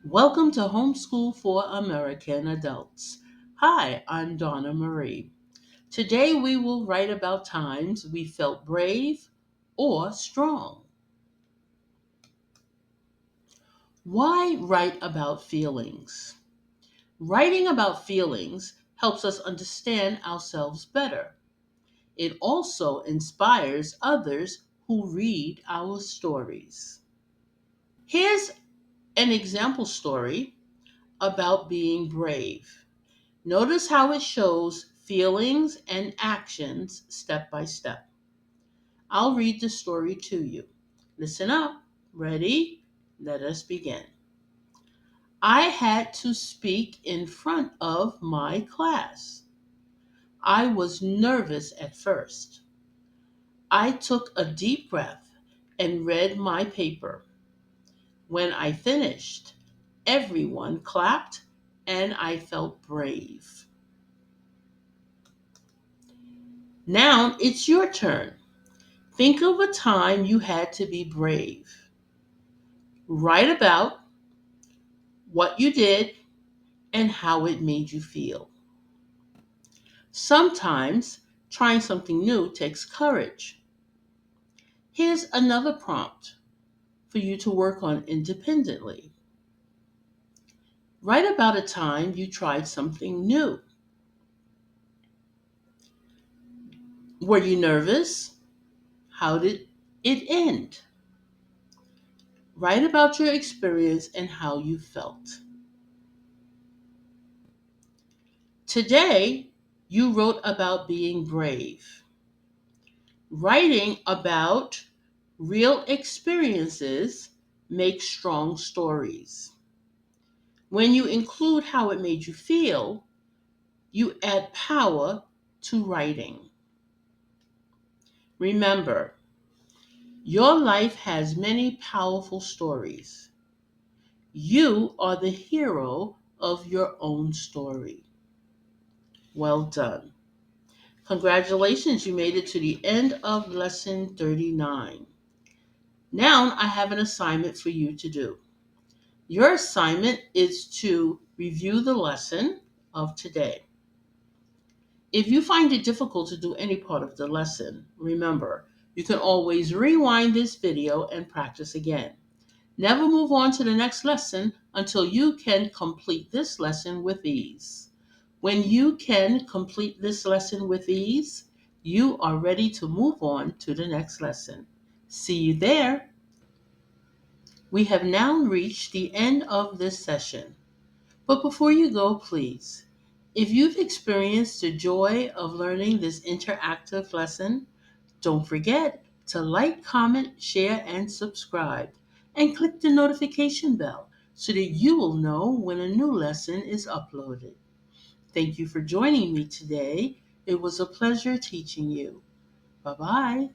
Welcome to Homeschool for American Adults. Hi, I'm Donna Marie. Today we will write about times we felt brave or strong. Why write about feelings? Writing about feelings helps us understand ourselves better. It also inspires others who read our stories. Here's an example story about being brave. Notice how it shows feelings and actions step by step. I'll read the story to you. Listen up. Ready? Let us begin. I had to speak in front of my class. I was nervous at first. I took a deep breath and read my paper. When I finished, everyone clapped and I felt brave. Now it's your turn. Think of a time you had to be brave. Write about what you did and how it made you feel. Sometimes trying something new takes courage. Here's another prompt for you to work on independently. Write about a time you tried something new. Were you nervous? How did it end? Write about your experience and how you felt. Today, you wrote about being brave. Writing about real experiences makes strong stories. When you include how it made you feel, you add power to writing. Remember, your life has many powerful stories. You are the hero of your own story. Well done. Congratulations, you made it to the end of lesson 39. Now I have an assignment for you to do. Your assignment is to review the lesson of today. If you find it difficult to do any part of the lesson, remember, you can always rewind this video and practice again. Never move on to the next lesson until you can complete this lesson with ease. When you can complete this lesson with ease, you are ready to move on to the next lesson. See you there. We have now reached the end of this session. But before you go, please, if you've experienced the joy of learning this interactive lesson, don't forget to like, comment, share, and subscribe. And click the notification bell so that you will know when a new lesson is uploaded. Thank you for joining me today. It was a pleasure teaching you. Bye-bye.